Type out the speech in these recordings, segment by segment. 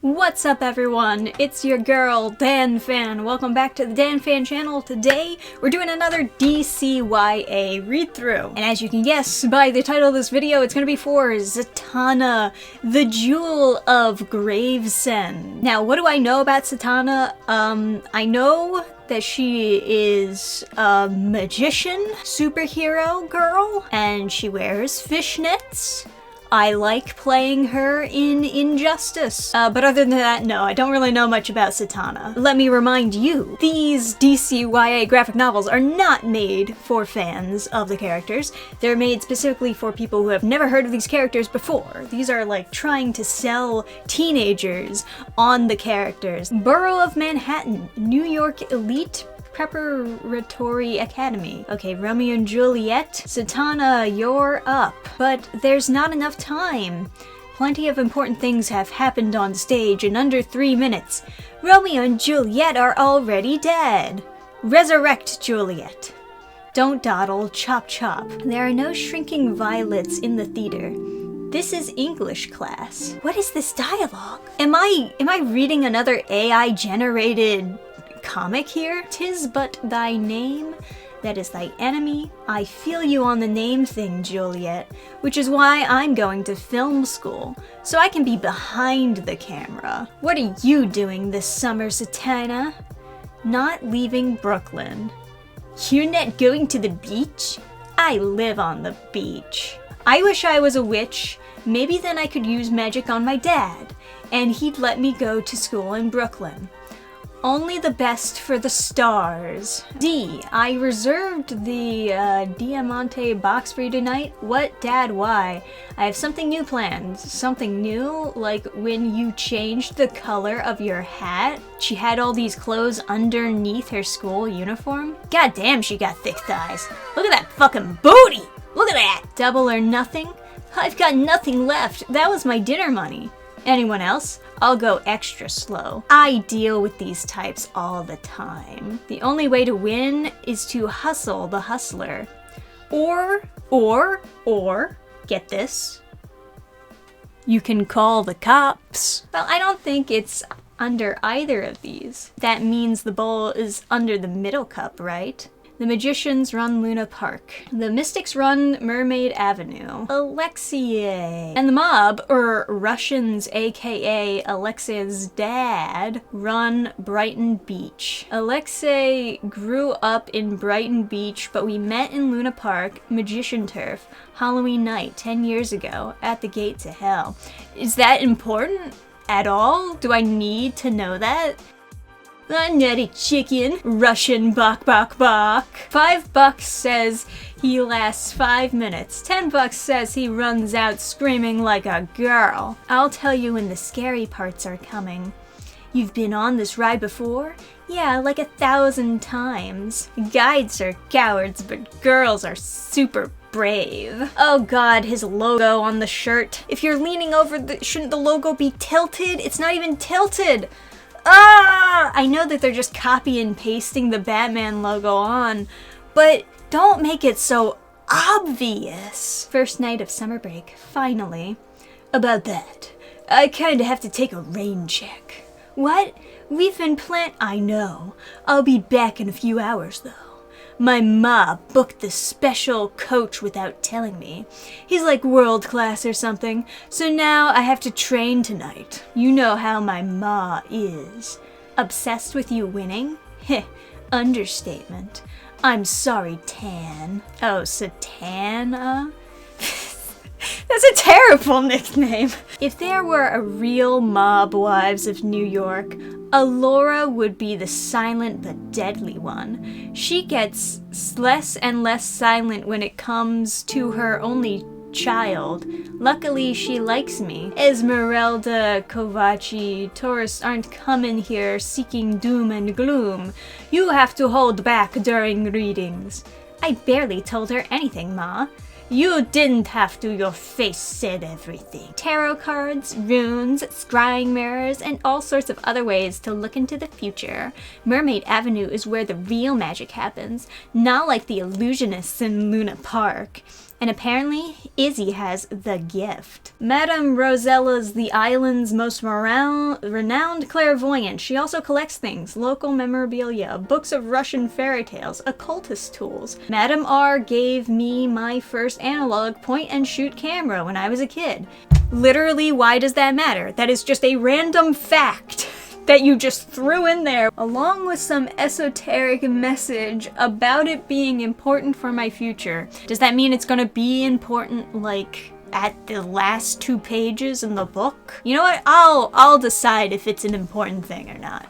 What's up everyone, it's your girl Dannphan. Welcome back to the Dannphan channel. Today we're doing another DC YA read-through. And as you can guess by the title of this video, it's going to be for Zatanna, the Jewel of Gravesend. Now what do I know about Zatanna? I know that she is a magician, superhero girl, and she wears fishnets. I like playing her in Injustice. But other than that, no, I don't really know much about Zatanna. Let me remind you, these DC YA graphic novels are not made for fans of the characters. They're made specifically for people who have never heard of these characters before. These are like trying to sell teenagers on the characters. Borough of Manhattan, New York elite preparatory academy. Okay, Romeo and Juliet. Zatanna, you're up. But there's not enough time. Plenty of important things have happened on stage in under 3 minutes. Romeo and Juliet are already dead. Resurrect Juliet. Don't dawdle, chop chop. There are no shrinking violets in the theater. This is English class. What is this dialogue? Am I reading another AI generated comic here? "'Tis but thy name that is thy enemy. I feel you on the name thing, Juliet, which is why I'm going to film school, so I can be behind the camera. What are you doing this summer, Zatanna?" "Not leaving Brooklyn." "You're not going to the beach?" "I live on the beach." "I wish I was a witch. Maybe then I could use magic on my dad, and he'd let me go to school in Brooklyn. Only the best for the stars." D, I reserved the Diamante box for you tonight. "What, Dad, why?" "I have something new planned." "Something new? Like when you changed the color of your hat?" She had all these clothes underneath her school uniform. God damn, she got thick thighs. Look at that fucking booty! Look at that! Double or nothing? "I've got nothing left. That was my dinner money." "Anyone else?" "I'll go extra slow. I deal with these types all the time. The only way to win is to hustle the hustler. Or, get this, you can call the cops." Well, I don't think it's under either of these. That means the bowl is under the middle cup, right? The magicians run Luna Park. The mystics run Mermaid Avenue. Alexei and the mob, or Russians aka Alexei's dad, run Brighton Beach. Alexei grew up in Brighton Beach, but we met in Luna Park, Magician Turf, Halloween night 10 years ago, at the gate to hell. Is that important at all? Do I need to know that? "I'm not a chicken." Russian bok bok bok. $5 says he lasts 5 minutes. $10 says he runs out screaming like a girl. "I'll tell you when the scary parts are coming." "You've been on this ride before?" "Yeah, like 1,000 times." "Guides are cowards, but girls are super brave." Oh god, his logo on the shirt. If you're leaning over, shouldn't the logo be tilted? It's not even tilted. Ah! I know that they're just copy and pasting the Batman logo on, but don't make it so obvious. First night of summer break, finally. "About that, I kinda have to take a rain check." "What? We've been I know. I'll be back in a few hours though. My ma booked the special coach without telling me. He's like world class or something, so now I have to train tonight. You know how my ma is. Obsessed with you winning? Heh, understatement. I'm sorry, Tan." Oh, Zatanna? That's a terrible nickname. If there were a real mob wives of New York, Alora would be the silent but deadly one. She gets less and less silent when it comes to her only child. Luckily, she likes me. Esmeralda, Kovaci, tourists aren't coming here seeking doom and gloom. You have to hold back during readings. I barely told her anything, Ma. You didn't have to, your face said everything. Tarot cards, runes, scrying mirrors, and all sorts of other ways to look into the future. Mermaid Avenue is where the real magic happens, not like the illusionists in Luna Park. And apparently, Izzy has the gift. Madame Rosella's the island's most renowned clairvoyant. She also collects things, local memorabilia, books of Russian fairy tales, occultist tools. Madame R gave me my first analog point-and-shoot camera when I was a kid. Literally, why does that matter? That is just a random fact that you just threw in there, along with some esoteric message about it being important for my future. Does that mean it's gonna be important, like, at the last 2 pages in the book? You know what? I'll decide if it's an important thing or not.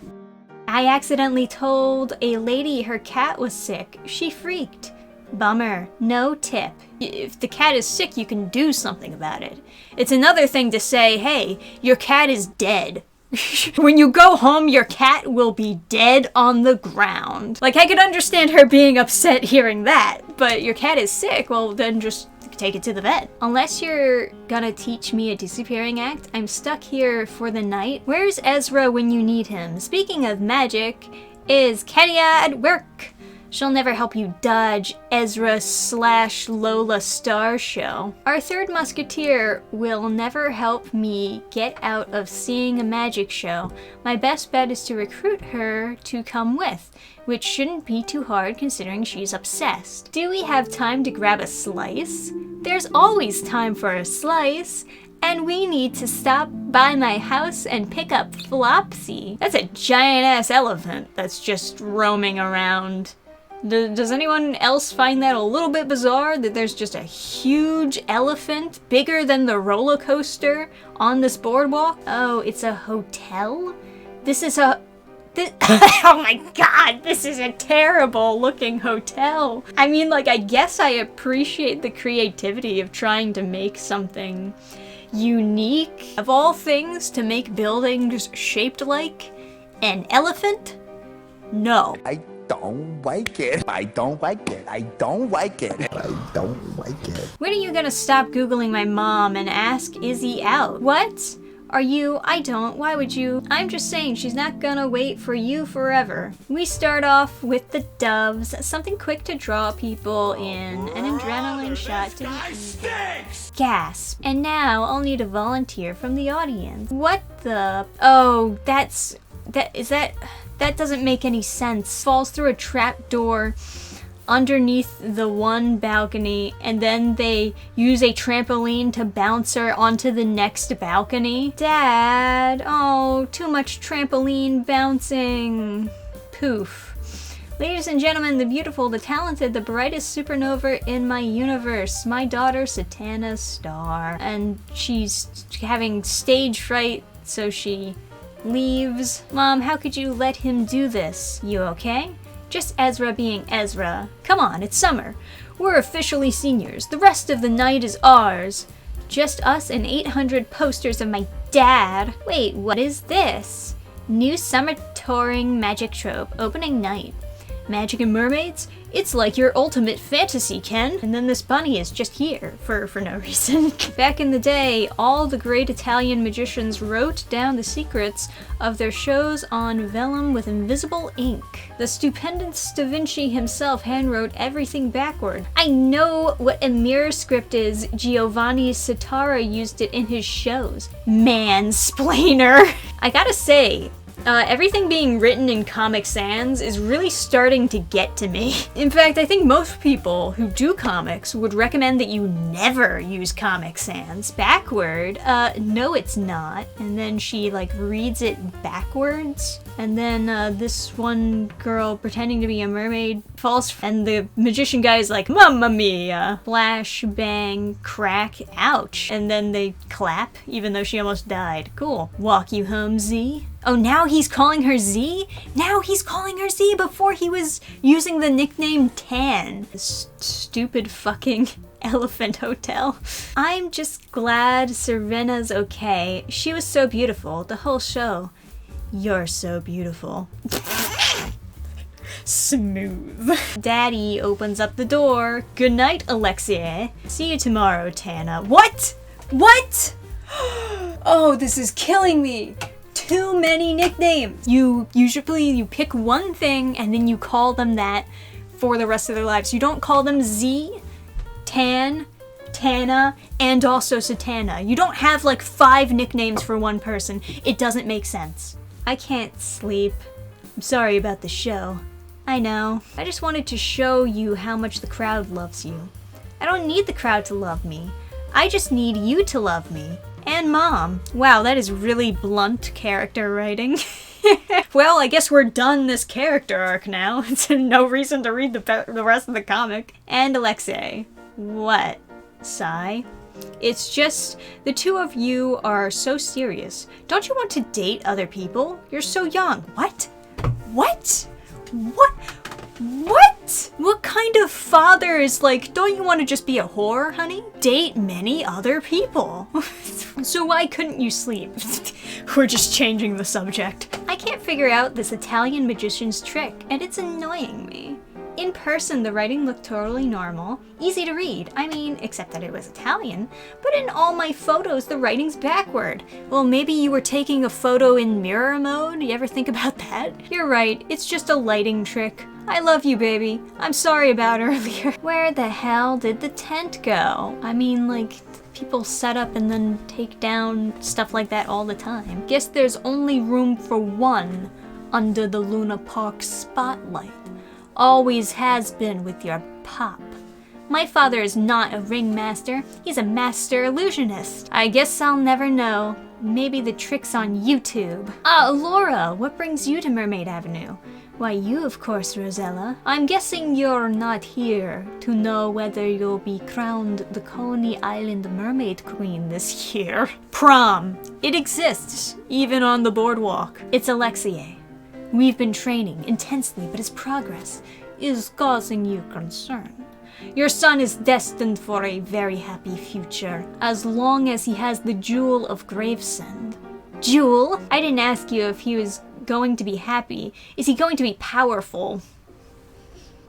I accidentally told a lady her cat was sick. She freaked. Bummer. No tip. If the cat is sick, you can do something about it. It's another thing to say, hey, your cat is dead. When you go home, your cat will be dead on the ground. Like, I could understand her being upset hearing that, but your cat is sick, well, then just take it to the vet. Unless you're gonna teach me a disappearing act, I'm stuck here for the night. Where's Ezra when you need him? Speaking of magic, is Katia at work? She'll never help you dodge Ezra/Lola Star Show. Our third musketeer will never help me get out of seeing a magic show. My best bet is to recruit her to come with, which shouldn't be too hard considering she's obsessed. Do we have time to grab a slice? There's always time for a slice. And we need to stop by my house and pick up Flopsy. That's a giant-ass elephant that's just roaming around. Does anyone else find that a little bit bizarre, that there's just a huge elephant, bigger than the roller coaster, on this boardwalk? Oh, it's a hotel? This is a... oh my god, this is a terrible looking hotel. I mean, like, I guess I appreciate the creativity of trying to make something unique. Of all things, to make buildings shaped like an elephant? No. I don't like it. I don't like it. I don't like it. I don't like it. When are you gonna stop Googling my mom and ask Izzy out? What? Are you? I don't. Why would you? I'm just saying she's not gonna wait for you forever. We start off with the doves, something quick to draw people in, an adrenaline shot to the gasp. And now I'll need a volunteer from the audience. What the? Oh, that doesn't make any sense. Falls through a trapdoor underneath the one balcony, and then they use a trampoline to bounce her onto the next balcony. Dad, oh, too much trampoline bouncing. Poof. Ladies and gentlemen, the beautiful, the talented, the brightest supernova in my universe, my daughter Zatanna Star. And she's having stage fright, so she leaves. Mom, how could you let him do this? You okay? Just Ezra being Ezra. Come on, it's summer. We're officially seniors. The rest of the night is ours. Just us and 800 posters of my dad. Wait, what is this? New summer touring magic trope, opening night. Magic and mermaids? It's like your ultimate fantasy, Ken. And then this bunny is just here for no reason. Back in the day, all the great Italian magicians wrote down the secrets of their shows on vellum with invisible ink. The stupendous Da Vinci himself handwrote everything backward. I know what a mirror script is. Giovanni Sitara used it in his shows. Mansplainer. I gotta say, everything being written in Comic Sans is really starting to get to me. In fact, I think most people who do comics would recommend that you never use Comic Sans. Backward? No it's not. And then she like reads it backwards. And then this one girl pretending to be a mermaid falls, and the magician guy is like, Mamma mia! Flash, bang, crack, ouch. And then they clap, even though she almost died. Cool. Walk you home, Z? Oh, now he's calling her Z? Now he's calling her Z before he was using the nickname Tan. This stupid fucking elephant hotel. I'm just glad Serena's okay. She was so beautiful, the whole show. You're so beautiful. Smooth. Daddy opens up the door. Good night, Alexia. See you tomorrow, Tana. What? What? Oh, this is killing me. Too many nicknames. You pick one thing and then you call them that for the rest of their lives. You don't call them Z, Tan, Tana, and also Zatanna. You don't have like 5 nicknames for one person. It doesn't make sense. I can't sleep. I'm sorry about the show. I know. I just wanted to show you how much the crowd loves you. I don't need the crowd to love me. I just need you to love me. And Mom. Wow, that is really blunt character writing. Well, I guess we're done this character arc now. It's no reason to read the rest of the comic. And Alexei. What? Sigh. It's just, the two of you are so serious. Don't you want to date other people? You're so young. What? What? What? What? What kind of father is like, don't you want to just be a whore, honey? Date many other people. So why couldn't you sleep? We're just changing the subject. I can't figure out this Italian magician's trick, and it's annoying me. In person, the writing looked totally normal, easy to read. I mean, except that it was Italian. But in all my photos, the writing's backward. Well, maybe you were taking a photo in mirror mode? You ever think about that? You're right, it's just a lighting trick. I love you, baby. I'm sorry about earlier. Where the hell did the tent go? I mean, like, people set up and then take down stuff like that all the time. Guess there's only room for one under the Luna Park spotlight. Always has been with your pop. My father is not a ringmaster. He's a master illusionist. I guess I'll never know. Maybe the trick's on YouTube. Ah, Laura, what brings you to Mermaid Avenue? Why, you, of course, Rosella. I'm guessing you're not here to know whether you'll be crowned the Coney Island Mermaid Queen this year. Prom. It exists, even on the boardwalk. It's Alexei. We've been training intensely, but his progress is causing you concern. Your son is destined for a very happy future, as long as he has the Jewel of Gravesend. Jewel? I didn't ask you if he was going to be happy. Is he going to be powerful?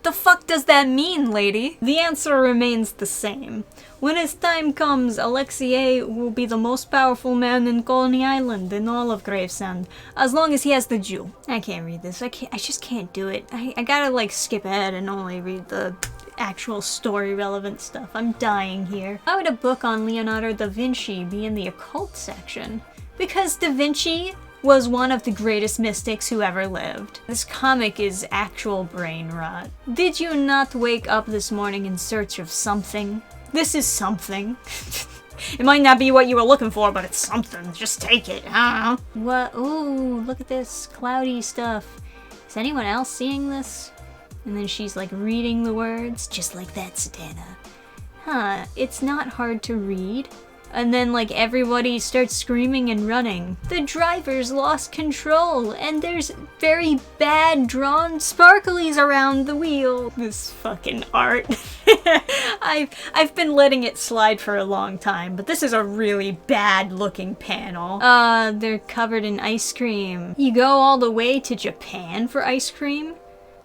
The fuck does that mean, lady? The answer remains the same. When his time comes, Alexei will be the most powerful man in Coney Island in all of Gravesend, as long as he has the jewel. I can't read this. I just can't do it. I gotta like skip ahead and only read the actual story relevant stuff. I'm dying here. Why would a book on Leonardo da Vinci be in the occult section? Because da Vinci was one of the greatest mystics who ever lived. This comic is actual brain rot. Did you not wake up this morning in search of something? This is something. It might not be what you were looking for, but it's something. Just take it. What? Ooh, look at this cloudy stuff. Is anyone else seeing this? And then she's like reading the words, just like that, Zatanna. Huh, it's not hard to read. And then like everybody starts screaming and running. The driver's lost control and there's very bad drawn sparklies around the wheel. This fucking art. I've been letting it slide for a long time, but this is a really bad looking panel. They're covered in ice cream. You go all the way to Japan for ice cream?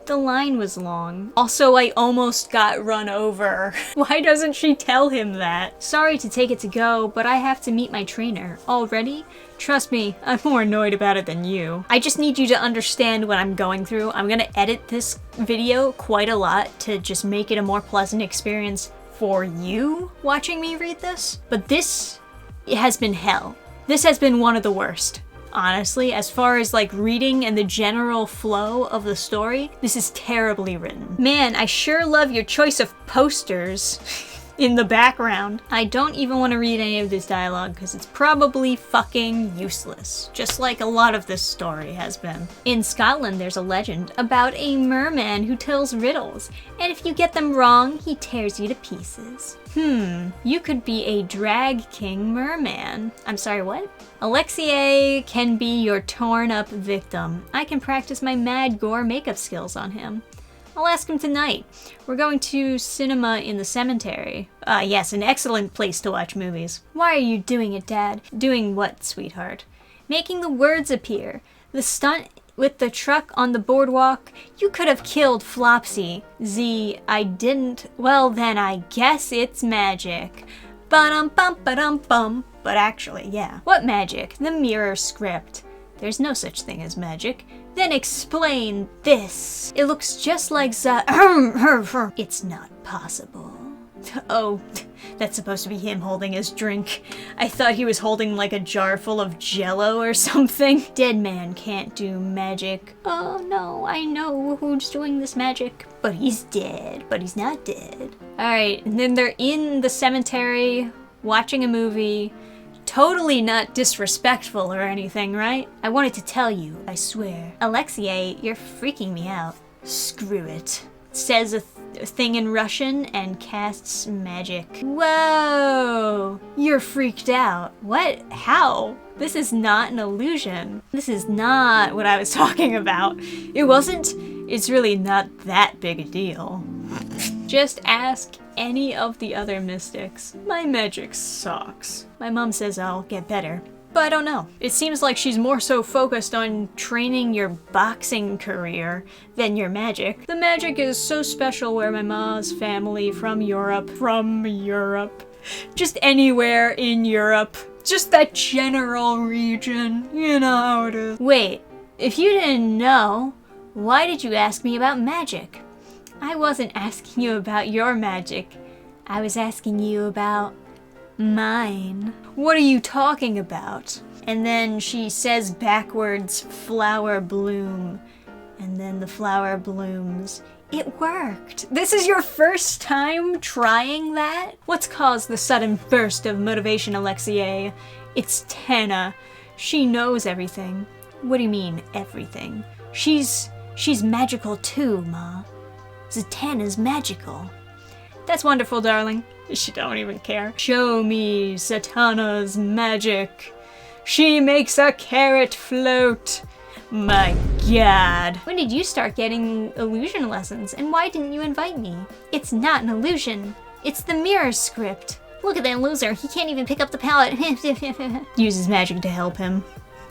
The line was long. Also, I almost got run over. Why doesn't she tell him that? Sorry to take it to go, but I have to meet my trainer. Already? Trust me, I'm more annoyed about it than you. I just need you to understand what I'm going through. I'm gonna edit this video quite a lot to just make it a more pleasant experience for you watching me read this. But this has been hell. This has been one of the worst. Honestly, as far as like reading and the general flow of the story, this is terribly written. Man, I sure love your choice of posters in the background. I don't even want to read any of this dialogue because it's probably fucking useless, just like a lot of this story has been. In Scotland, there's a legend about a merman who tells riddles, and if you get them wrong, he tears you to pieces. You could be a drag king merman. I'm sorry, what? Alexei can be your torn up victim. I can practice my mad gore makeup skills on him. I'll ask him tonight. We're going to cinema in the cemetery. Yes, an excellent place to watch movies. Why are you doing it, Dad? Doing what, sweetheart? Making the words appear. The stunt with the truck on the boardwalk. You could have killed Flopsy. I didn't. Well, then I guess it's magic. Ba-dum-bum-ba-dum-bum. But actually, yeah. What magic? The mirror script. There's no such thing as magic. Then explain this. It looks just like It's not possible. Oh, That's supposed to be him holding his drink. I thought he was holding like a jar full of Jello or something. Dead man can't do magic. Oh no, I know who's doing this magic. But he's dead, but he's not dead. Alright, and then they're in the cemetery, watching a movie. Totally not disrespectful or anything, right? I wanted to tell you, I swear. Alexei, you're freaking me out. Screw it. Says a thing in Russian and casts magic. Whoa! You're freaked out. What? How? This is not an illusion. This is not what I was talking about. It wasn't. It's really not that big a deal. Just ask any of the other mystics. My magic sucks. My mom says I'll get better, but I don't know. It seems like she's more so focused on training your boxing career than your magic. The magic is so special where my mom's family from Europe, just anywhere in Europe, just that general region, you know how it is. Wait, if you didn't know, why did you ask me about magic? I wasn't asking you about your magic. I was asking you about mine. What are you talking about? And then she says backwards, flower bloom. And then the flower blooms. It worked. This is your first time trying that? What's caused the sudden burst of motivation, Alexei? It's Tana. She knows everything. What do you mean, everything? She's magical too, Ma. Zatanna's magical. That's wonderful, darling. She don't even care. Show me Zatanna's magic. She makes a carrot float. My God. When did you start getting illusion lessons, and why didn't you invite me? It's not an illusion. It's the mirror script. Look at that loser. He can't even pick up the palette. Uses magic to help him.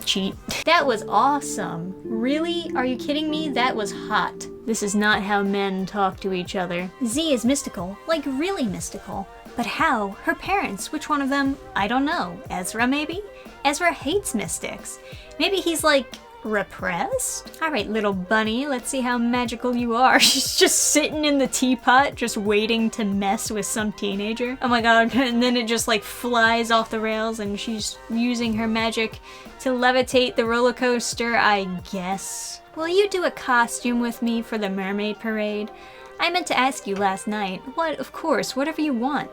Cheat. That was awesome. Really? Are you kidding me? That was hot. This is not how men talk to each other. Z is mystical. Like, really mystical. But how? Her parents. Which one of them? I don't know. Ezra, maybe? Ezra hates mystics. Maybe he's, like, repressed? Alright, little bunny, let's see how magical you are. She's just sitting in the teapot, just waiting to mess with some teenager. Oh my god, and then it just like flies off the rails and she's using her magic to levitate the roller coaster, I guess. Will you do a costume with me for the mermaid parade? I meant to ask you last night. What? Of course, whatever you want.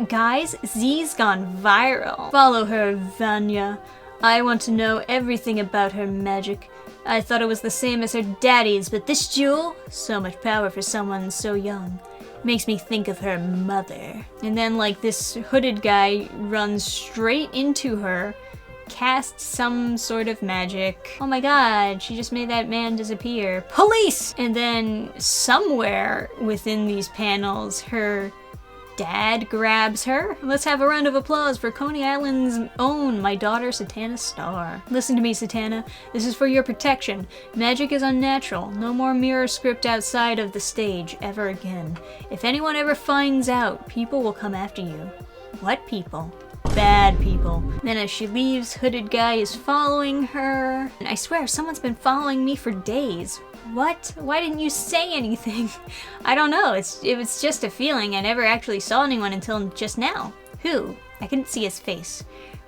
Guys, Z's gone viral. Follow her, Vanya. I want to know everything about her magic. I thought it was the same as her daddy's, but this jewel? So much power for someone so young. Makes me think of her mother. And then, like, this hooded guy runs straight into her, casts some sort of magic. Oh my god, she just made that man disappear. Police! And then, somewhere within these panels, her dad grabs her. Let's have a round of applause for Coney Island's own My Daughter Zatanna Star. Listen to me, Zatanna. This is for your protection. Magic is unnatural. No more mirror script outside of the stage ever again. If anyone ever finds out, people will come after you. What people? Bad people. Then as she leaves, hooded guy is following her. And I swear, someone's been following me for days. What? Why didn't you say anything? I don't know. It was just a feeling. I never actually saw anyone until just now. Who? I couldn't see his face.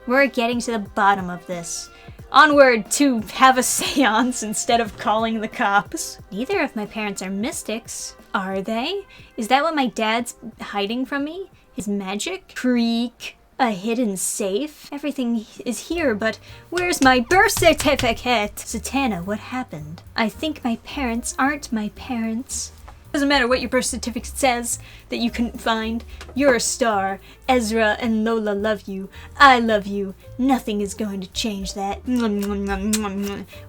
We're getting to the bottom of this. Onward to have a seance instead of calling the cops. Neither of my parents are mystics. Are they? Is that what my dad's hiding from me? His magic? Creak. A hidden safe? Everything is here, but where's my birth certificate? Zatanna, what happened? I think my parents aren't my parents. Doesn't matter what your birth certificate says that you couldn't find. You're a star. Ezra and Lola love you. I love you. Nothing is going to change that.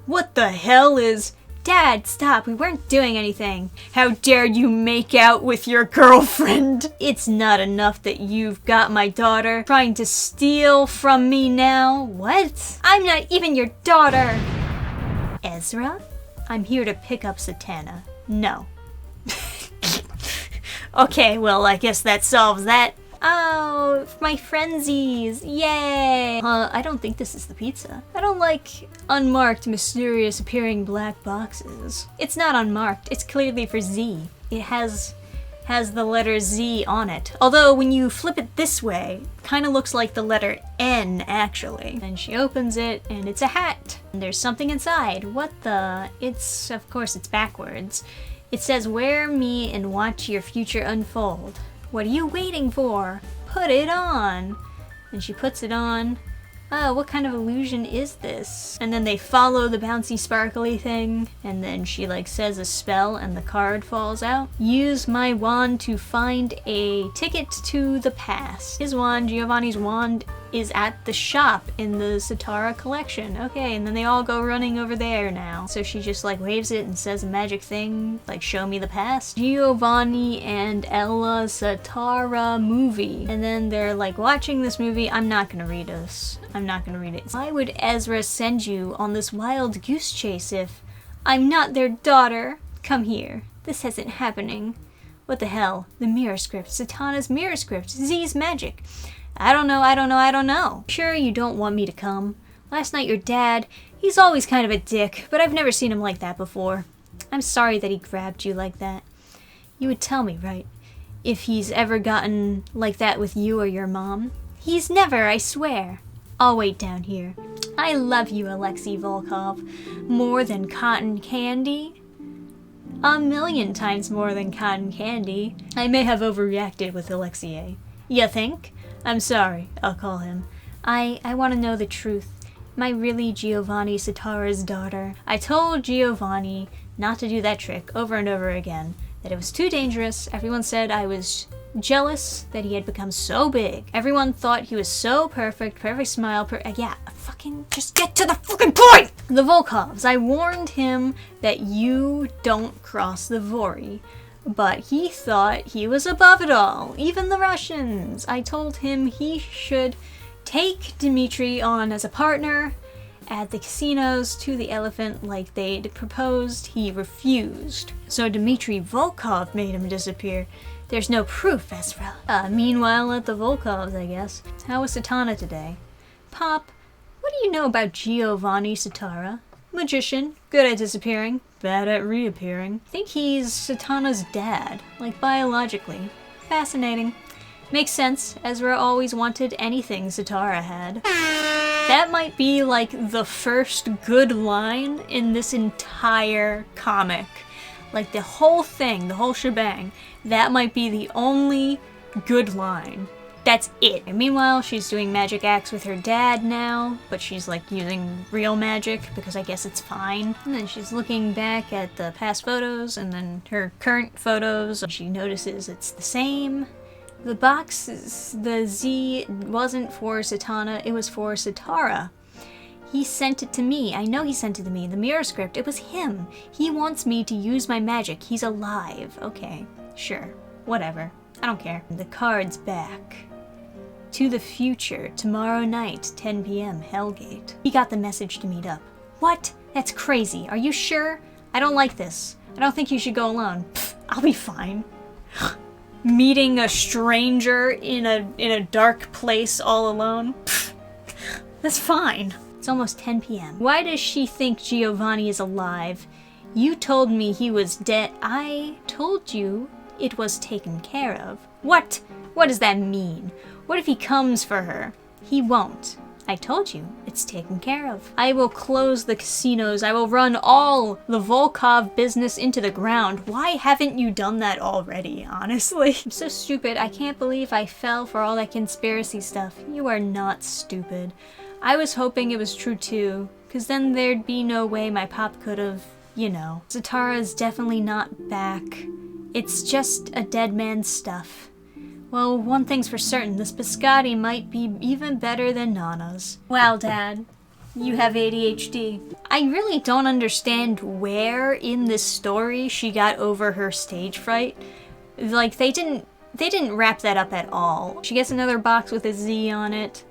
What the hell is... Dad, stop, we weren't doing anything. How dare you make out with your girlfriend? It's not enough that you've got my daughter trying to steal from me now. What? I'm not even your daughter. Ezra? I'm here to pick up Zatanna. No. Okay, well, I guess that solves that. Oh, my frenzies, yay! I don't think this is the pizza. I don't like unmarked, mysterious appearing black boxes. It's not unmarked, it's clearly for Z. It has has the letter Z on it. Although when you flip it this way, it kind of looks like the letter N actually. And she opens it and it's a hat. And there's something inside. What the? It's, of course it's backwards. It says, wear me and watch your future unfold. What are you waiting for? Put it on. And she puts it on. Oh, what kind of illusion is this? And then they follow the bouncy sparkly thing, and then she like says a spell and the card falls out. Use my wand to find a ticket to the past. His wand, Giovanni's wand, is at the shop in the Zatanna collection. Okay, and then they all go running over there now. So she just like waves it and says a magic thing, like show me the past. Giovanni and Ella Zatanna movie. And then they're like watching this movie. I'm not gonna read this. I'm not gonna read it. Why would Ezra send you on this wild goose chase if I'm not their daughter? Come here. This isn't happening. What the hell? The mirror script. Zatanna's mirror script. Z's magic. I don't know. Sure you don't want me to come? Last night your dad, he's always kind of a dick, but I've never seen him like that before. I'm sorry that he grabbed you like that. You would tell me, right? If he's ever gotten like that with you or your mom. He's never, I swear. I'll wait down here. I love you, Alexei Volkov. More than cotton candy? 1,000,000 times more than cotton candy. I may have overreacted with Alexei. You think? I'm sorry, I'll call him. I want to know the truth. Am I really Giovanni Zatanna's daughter? I told Giovanni not to do that trick over and over again, that it was too dangerous. Everyone said I was jealous that he had become so big. Everyone thought he was so perfect smile, yeah, fucking just get to the fucking point! The Volkovs, I warned him that you don't cross the Vori. But he thought he was above it all, even the Russians. I told him he should take Dmitri on as a partner, add the casinos to the elephant like they'd proposed. He refused. So Dmitri Volkov made him disappear. There's no proof, Ezra. Meanwhile at the Volkovs, I guess. How was Zatanna today? Pop, what do you know about Giovanni Zatanna? Magician, good at disappearing, bad at reappearing. I think he's Zatanna's dad, like biologically. Fascinating. Makes sense, Ezra always wanted anything Zatanna had. That might be like the first good line in this entire comic. Like the whole thing, the whole shebang, that might be the only good line. That's it. And meanwhile, she's doing magic acts with her dad now, but she's like using real magic because I guess it's fine. And then she's looking back at the past photos and then her current photos. She notices it's the same. The box, the Z wasn't for Zatanna, it was for Zatanna. He sent it to me. I know he sent it to me. The mirror script, it was him. He wants me to use my magic. He's alive. Okay, sure. Whatever. I don't care. The card's back. To the future, tomorrow night, 10 p.m., Hellgate. He got the message to meet up. What? That's crazy. Are you sure? I don't like this. I don't think you should go alone. Pfft, I'll be fine. Meeting a stranger in a dark place all alone? Pfft, that's fine. It's almost 10 p.m. Why does she think Giovanni is alive? You told me he was dead. I told you it was taken care of. What? What does that mean? What if he comes for her? He won't. I told you, it's taken care of. I will close the casinos. I will run all the Volkov business into the ground. Why haven't you done that already, honestly? I'm so stupid. I can't believe I fell for all that conspiracy stuff. You are not stupid. I was hoping it was true too, because then there'd be no way my pop could have, you know. Zatanna's definitely not back. It's just a dead man's stuff. Well, one thing's for certain, this biscotti might be even better than Nana's. Wow, Dad, you have ADHD. I really don't understand where in this story she got over her stage fright. Like, they didn't wrap that up at all. She gets another box with a Z on it.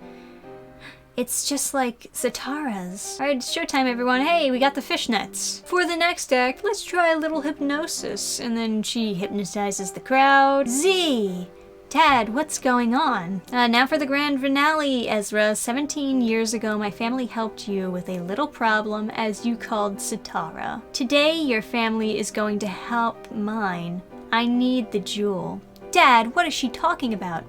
It's just like Zatanna's. Alright, it's showtime, everyone. Hey, we got the fishnets. For the next act, let's try a little hypnosis. And then she hypnotizes the crowd. Z! Dad, what's going on? Now for the grand finale, Ezra. 17 years ago, my family helped you with a little problem as you called Zatanna. Today, your family is going to help mine. I need the jewel. Dad, what is she talking about?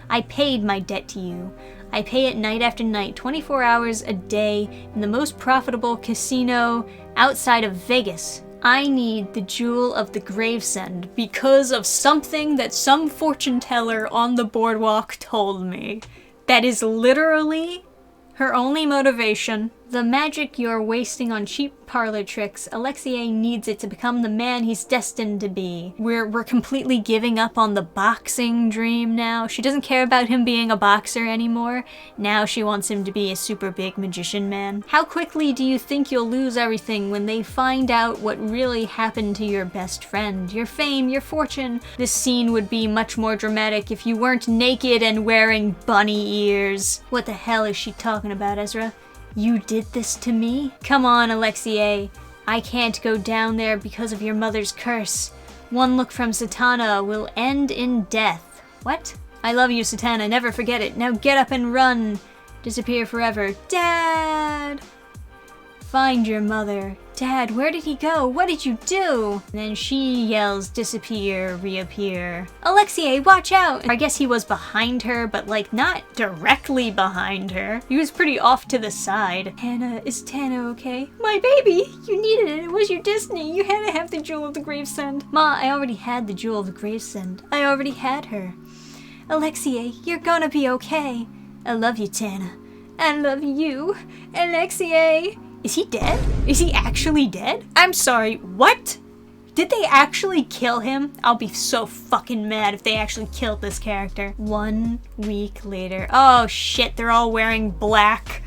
I paid my debt to you. I pay it night after night, 24 hours a day, in the most profitable casino outside of Vegas. I need the jewel of the Gravesend because of something that some fortune teller on the boardwalk told me. That is literally her only motivation. The magic you're wasting on cheap parlor tricks, Alexei needs it to become the man he's destined to be. We're completely giving up on the boxing dream now. She doesn't care about him being a boxer anymore. Now she wants him to be a super big magician man. How quickly do you think you'll lose everything when they find out what really happened to your best friend? Your fame, your fortune. This scene would be much more dramatic if you weren't naked and wearing bunny ears. What the hell is she talking about, Ezra? You did this to me? Come on, Alexei. I can't go down there because of your mother's curse. One look from Zatanna will end in death. What? I love you, Zatanna. Never forget it. Now get up and run. Disappear forever. Dad! Find your mother. Dad, where did he go? What did you do? And then she yells, disappear, reappear. Alexei, watch out! I guess he was behind her, but like not directly behind her. He was pretty off to the side. Hannah, is Tana okay? My baby! You needed it. It was your destiny. You had to have the jewel of the Gravesend. Ma, I already had the jewel of the Gravesend. I already had her. Alexei, you're gonna be okay. I love you, Tana. I love you. Alexei! Is he dead? Is he actually dead? I'm sorry, what? Did they actually kill him? I'll be so fucking mad if they actually killed this character. 1 week later. Oh shit, they're all wearing black.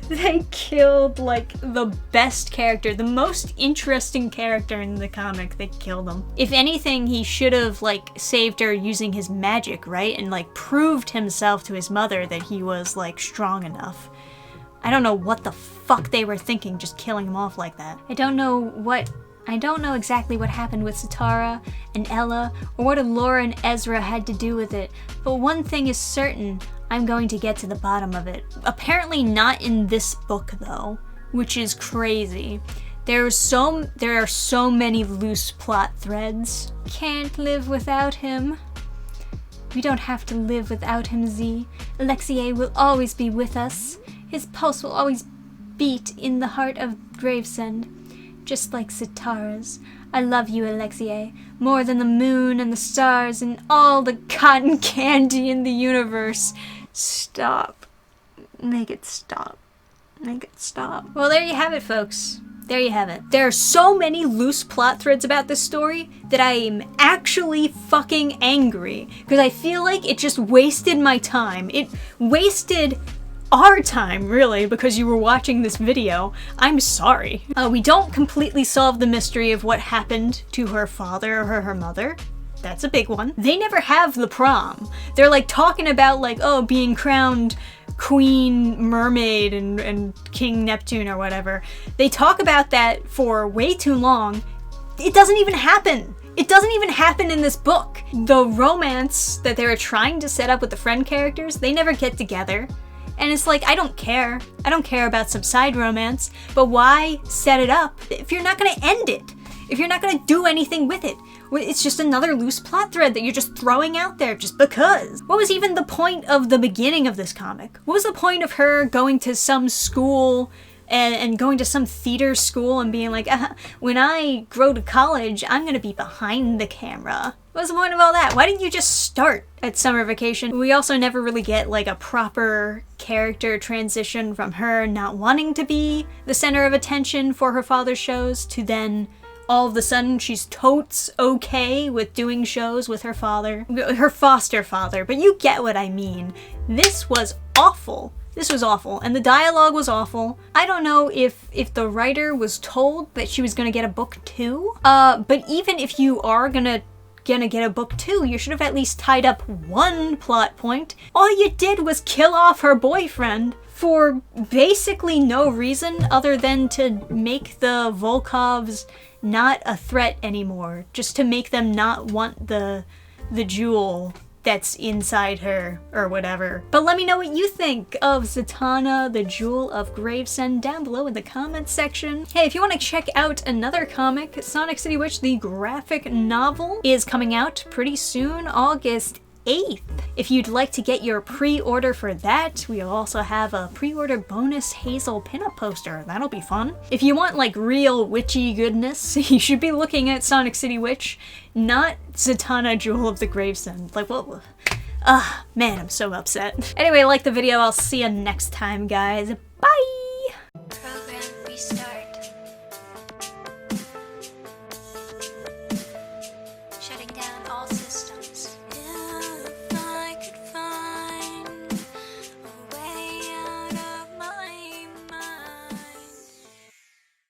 They killed, like, the best character, the most interesting character in the comic. They killed him. If anything, he should have, like, saved her using his magic, right? And, like, proved himself to his mother that he was, like, strong enough. I don't know what the fuck they were thinking, just killing him off like that. I don't know exactly what happened with Satara and Ella, or what Laura and Ezra had to do with it, but one thing is certain. I'm going to get to the bottom of it. Apparently not in this book though, which is crazy. There are so many loose plot threads. Can't live without him. We don't have to live without him, Z. Alexei will always be with us. His pulse will always beat in the heart of Gravesend, just like Satara's. I love you, Alexei, more than the moon and the stars and all the cotton candy in the universe. Stop. Make it stop. Make it stop. Well, there you have it, folks. There you have it. There are so many loose plot threads about this story that I am actually fucking angry, because I feel like it just wasted my time. It wasted our time, really, because you were watching this video. I'm sorry. We don't completely solve the mystery of what happened to her father or her mother. That's a big one. They never have the prom. They're like talking about like, oh, being crowned Queen Mermaid and King Neptune or whatever. They talk about that for way too long. It doesn't even happen. It doesn't even happen in this book. The romance that they were trying to set up with the friend characters, they never get together. And it's like, I don't care. I don't care about some side romance, but why set it up if you're not gonna end it? If you're not gonna do anything with it? It's just another loose plot thread that you're just throwing out there just because. What was even the point of the beginning of this comic? What was the point of her going to some school and going to some theater school and being like, when I grow to college, I'm gonna be behind the camera? What was the point of all that? Why didn't you just start at summer vacation? We also never really get like a proper character transition from her not wanting to be the center of attention for her father's shows to then all of a sudden she's totes okay with doing shows with her father, her foster father, but you get what I mean. This was awful. This was awful, and the dialogue was awful. I don't know if the writer was told that she was gonna get a book 2, but even if you are gonna get a book 2, you should have at least tied up one plot point. All you did was kill off her boyfriend for basically no reason other than to make the Volkovs not a threat anymore, just to make them not want the jewel that's inside her or whatever. But let me know what you think of Zatanna, the Jewel of Gravesend, down below in the comments section. Hey, if you want to check out another comic, Sonic City Witch, the graphic novel, is coming out pretty soon, August 8th. If you'd like to get your pre-order for that, we also have a pre-order bonus Hazel pinup poster. That'll be fun. If you want like real witchy goodness, you should be looking at Sonic City Witch, not Zatanna, Jewel of the Gravesend. Like, what? Man, I'm so upset. Anyway, like the video. I'll see you next time, guys. Bye! Program restart. Shutting down all systems.